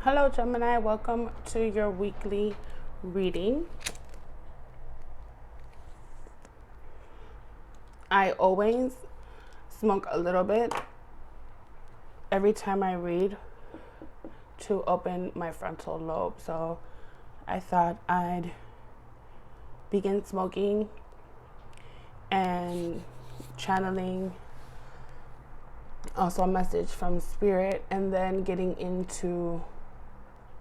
Hello, Gemini. Welcome to your weekly reading. I always smoke a little bit every time I read to open my frontal lobe. So I thought I'd begin smoking and channeling also a message from Spirit, and then getting into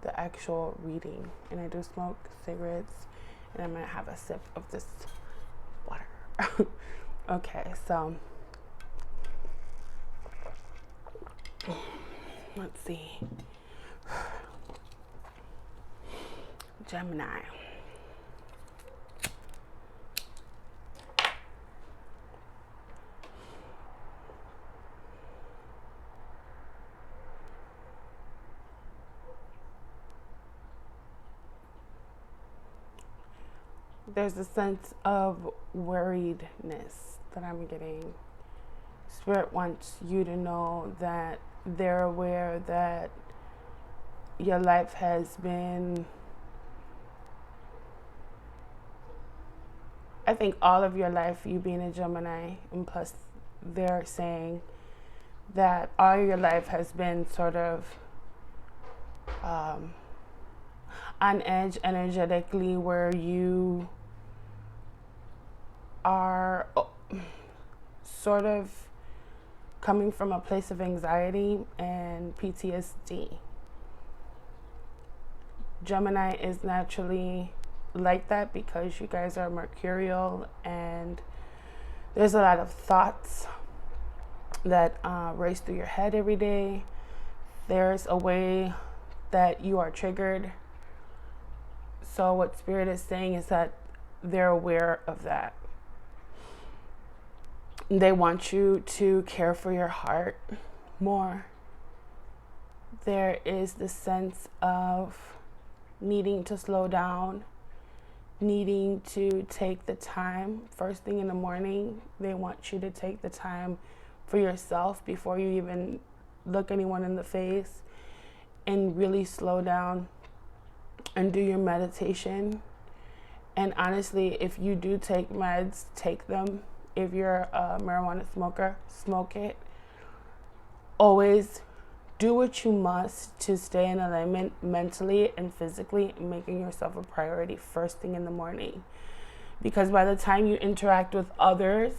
the actual reading. And I do smoke cigarettes, and I'm gonna have a sip of this water. Okay, so let's see. Gemini. There's a sense of worriedness that I'm getting. Spirit wants you to know that they're aware that your life has been, I think all of your life, you being a Gemini, and plus they're saying that all your life has been sort of on edge energetically, where you are sort of coming from a place of anxiety and PTSD. Gemini is naturally like that because you guys are mercurial, and there's a lot of thoughts that race through your head every day. There's a way that you are triggered. So what Spirit is saying is that they're aware of that. They want you to care for your heart more. There is this sense of needing to slow down, needing to take the time. First thing in the morning, they want you to take the time for yourself before you even look anyone in the face, and really slow down and do your meditation. And honestly, if you do take meds, take them. If you're a marijuana smoker, smoke it. Always do what you must to stay in alignment mentally and physically, making yourself a priority first thing in the morning. Because by the time you interact with others,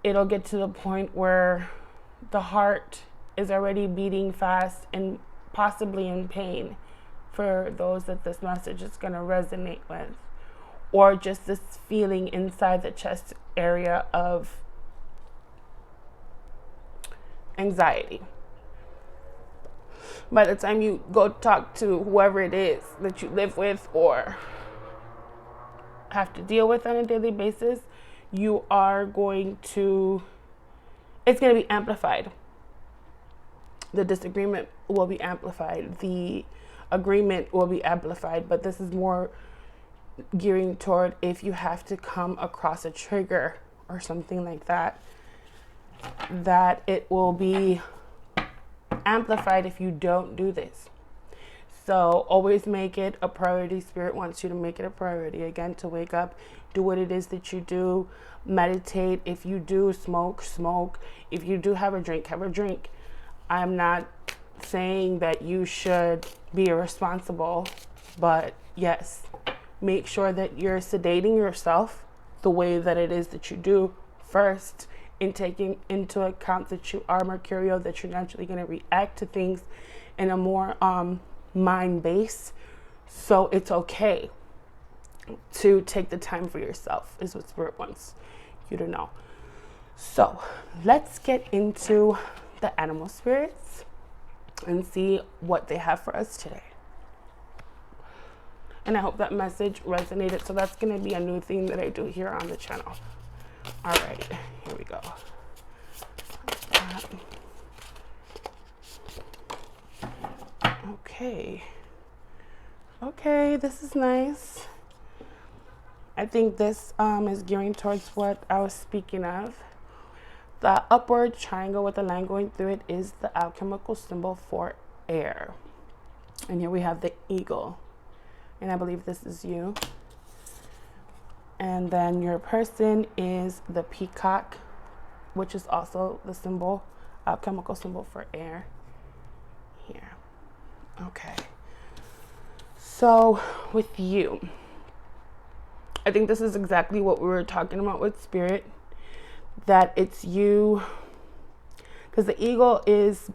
it'll get to the point where the heart is already beating fast and possibly in pain for those that this message is going to resonate with, or just this feeling inside the chest area of anxiety. By the time you go talk to whoever it is that you live with or have to deal with on a daily basis, you are going to, it's going to be amplified. The disagreement will be amplified. The agreement will be amplified. But this is more gearing toward if you have to come across a trigger or something like that, that it will be amplified if you don't do this. So always make it a priority. Spirit wants you to make it a priority. Again, to wake up, do what it is that you do, meditate. If you do smoke, smoke. If you do have a drink, have a drink. I'm not saying that you should be irresponsible, but yes, make sure that you're sedating yourself the way that it is that you do first, in taking into account that you are mercurial, that you're naturally going to react to things in a more mind base. So it's okay to take the time for yourself, is what Spirit wants you to know. So let's get into the animal spirits and see what they have for us today. And I hope that message resonated. So that's going to be a new thing that I do here on the channel. All right, here we go. Okay, this is nice. I think this is gearing towards what I was speaking of. The upward triangle with the line going through it is the alchemical symbol for air. And here we have the eagle. And I believe this is you. And then your person is the peacock, which is also the symbol, chemical symbol for air. Here. Okay. So with you, I think this is exactly what we were talking about with spirit, that it's you, because the eagle is,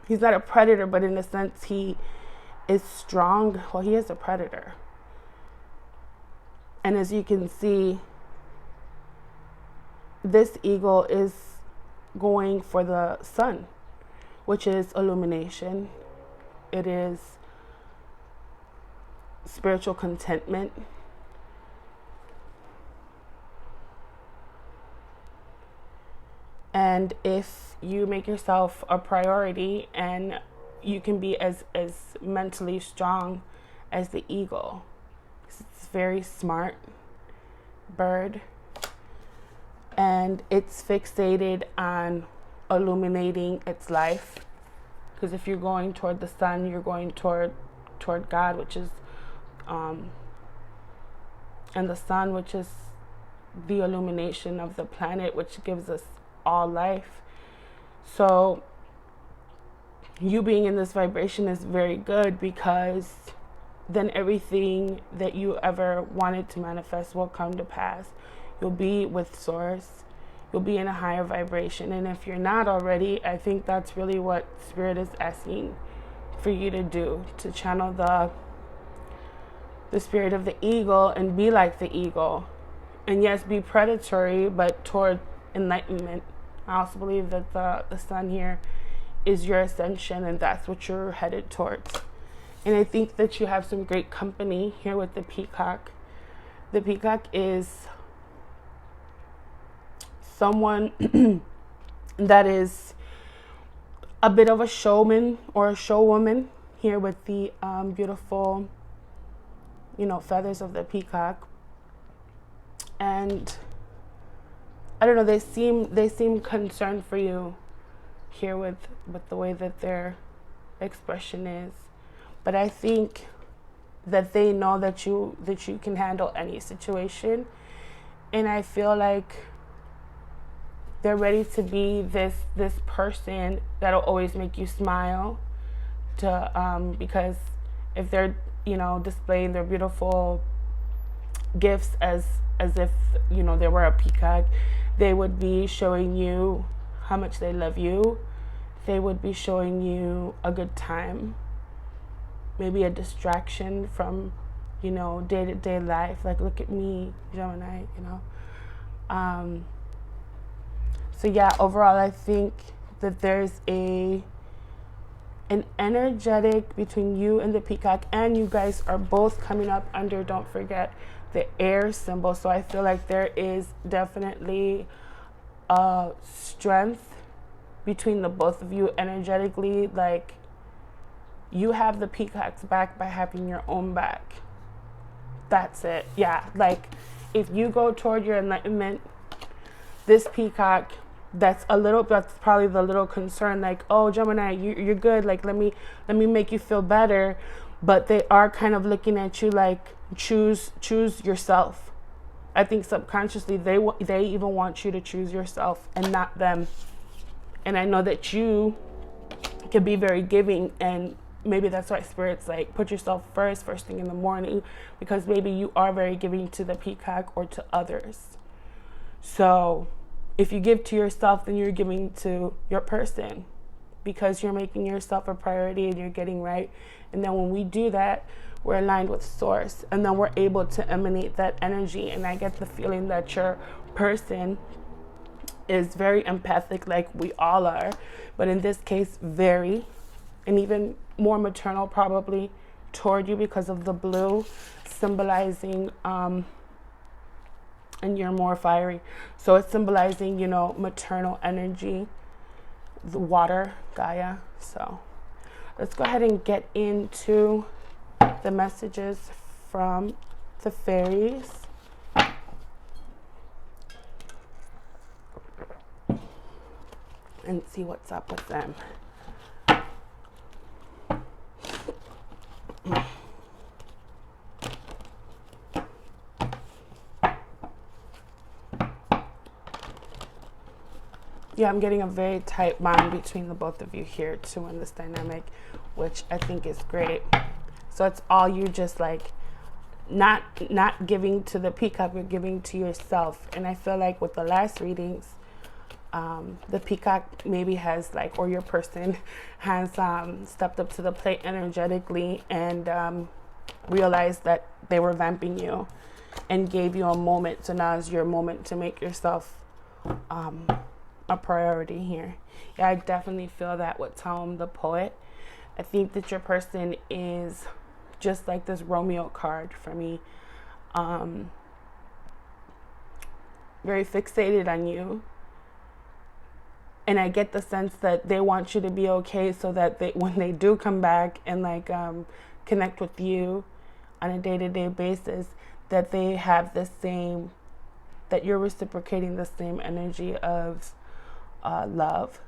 he's not a predator, but in a sense he is strong. Well, he is a predator. And as you can see, this eagle is going for the sun, which is illumination. It is spiritual contentment. And if you make yourself a priority, and you can be as mentally strong as the eagle, it's very smart bird, and it's fixated on illuminating its life. Because if you're going toward the sun, you're going toward God, which is and the sun, which is the illumination of the planet, which gives us all life. So you being in this vibration is very good, because then everything that you ever wanted to manifest will come to pass. You'll be with source. You'll be in a higher vibration. And if you're not already, I think that's really what spirit is asking for you to do, to channel the spirit of the eagle and be like the eagle. And yes, be predatory, but toward enlightenment. I also believe that the sun here is your ascension, and that's what you're headed towards. And I think that you have some great company here with the peacock. The peacock is someone that is a bit of a showman or a showwoman, here with the beautiful, feathers of the peacock. And I don't know, they seem concerned for you here with the way that their expression is. But I think that they know that you can handle any situation. And I feel like they're ready to be this person that'll always make you smile, because if they're displaying their beautiful gifts as if they were a peacock, they would be showing you how much they love you. They would be showing you a good time, maybe a distraction from day-to-day life, like, look at me, Gemini. So yeah, overall, I think that there's an energetic between you and the peacock, and you guys are both coming up under, don't forget, the air symbol. So I feel like there is definitely a strength between the both of you energetically. Like, you have the peacock's back by having your own back. That's it. Yeah, like, if you go toward your enlightenment, this peacock, that's probably the little concern, like, oh, Gemini, you're good, like, let me make you feel better. But they are kind of looking at you like, choose yourself. I think subconsciously they even want you to choose yourself and not them. And I know that you can be very giving, and maybe that's why spirit's like, put yourself first thing in the morning, because maybe you are very giving to the peacock or to others. So if you give to yourself, then you're giving to your person, because you're making yourself a priority and you're getting right. And then when we do that, we're aligned with source, and then we're able to emanate that energy. And I get the feeling that your person is very empathic, like we all are, but in this case, very, and even more maternal probably toward you, because of the blue symbolizing and you're more fiery, so it's symbolizing maternal energy, the water, Gaia. So let's go ahead and get into the messages from the fairies. And see what's up with them. Yeah, I'm getting a very tight bond between the both of you here too in this dynamic, which I think is great. So it's all you just like not giving to the peacock, you're giving to yourself. And I feel like with the last readings, the peacock maybe has like, or your person has stepped up to the plate energetically and realized that they were vamping you and gave you a moment. So now is your moment to make yourself a priority here. Yeah, I definitely feel that with Tom the poet. I think that your person is just like this Romeo card for me, very fixated on you. And I get the sense that they want you to be okay so that when they do come back and like connect with you on a day-to-day basis, that they have the same, that you're reciprocating the same energy of love.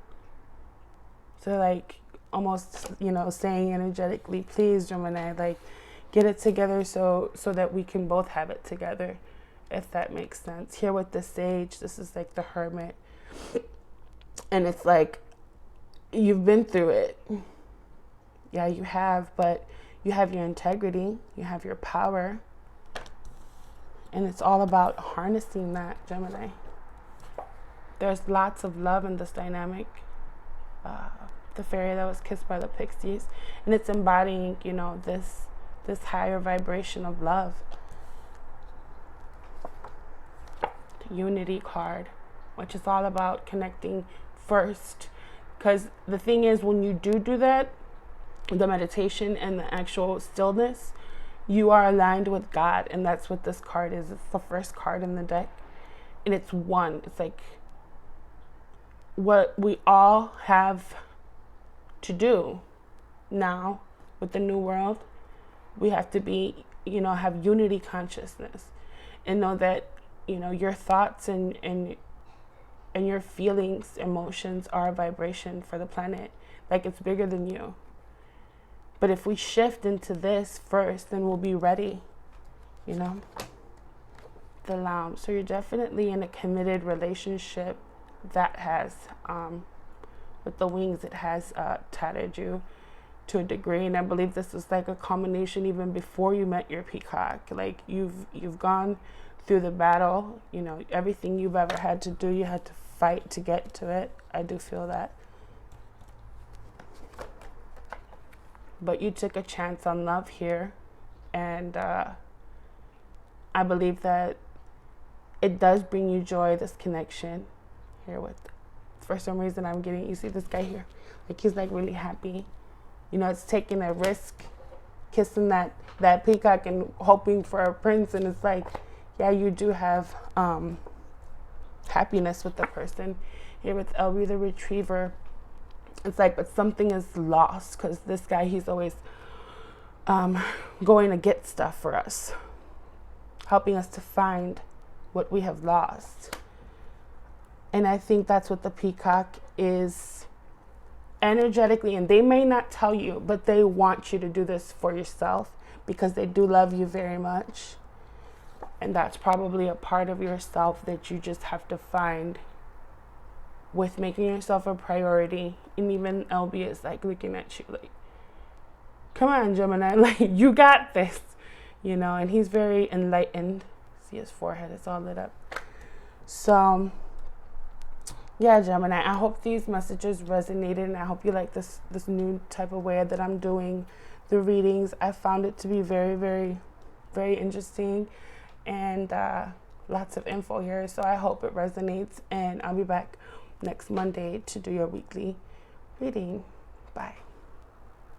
So like almost, you know, saying energetically, please Gemini, like get it together so that we can both have it together, if that makes sense. Here with the Sage, this is like the Hermit. And it's like, you've been through it. Yeah, you have, but you have your integrity, you have your power. And it's all about harnessing that, Gemini. There's lots of love in this dynamic. The fairy that was kissed by the pixies. And it's embodying, you know, this higher vibration of love. The Unity card, which is all about connecting first. Because the thing is, when you do that, the meditation and the actual stillness, you are aligned with God. And that's what this card is. It's the first card in the deck. And it's one. It's like what we all have to do now with the new world. We have to be, you know, have unity consciousness and know that, you know, your thoughts and your feelings, emotions are a vibration for the planet. Like, it's bigger than you. But if we shift into this first, then we'll be ready, you know. The Lamb. So you're definitely in a committed relationship that has, with the wings, it has tattered you to a degree. And I believe this was like a combination even before you met your peacock. Like, you've gone through the battle, you know, everything you've ever had to do, you had to fight to get to it. I do feel that. But you took a chance on love here. And I believe that it does bring you joy, this connection here with, for some reason I'm getting, you see this guy here, like he's like really happy. You know, it's taking a risk, kissing that peacock and hoping for a prince. And it's like, yeah, you do have happiness with the person. Here with Elby the Retriever, it's like, but something is lost, because this guy, he's always going to get stuff for us, helping us to find what we have lost. And I think that's what the peacock is energetically, and they may not tell you, but they want you to do this for yourself because they do love you very much. And that's probably a part of yourself that you just have to find with making yourself a priority. And even LB is like looking at you like, come on, Gemini, like you got this, you know. And he's very enlightened. See his forehead, it's all lit up. So yeah, Gemini, I hope these messages resonated, and I hope you like this new type of way that I'm doing the readings. I found it to be very, very, very interesting, and lots of info here. So I hope it resonates, and I'll be back next Monday to do your weekly reading. Bye.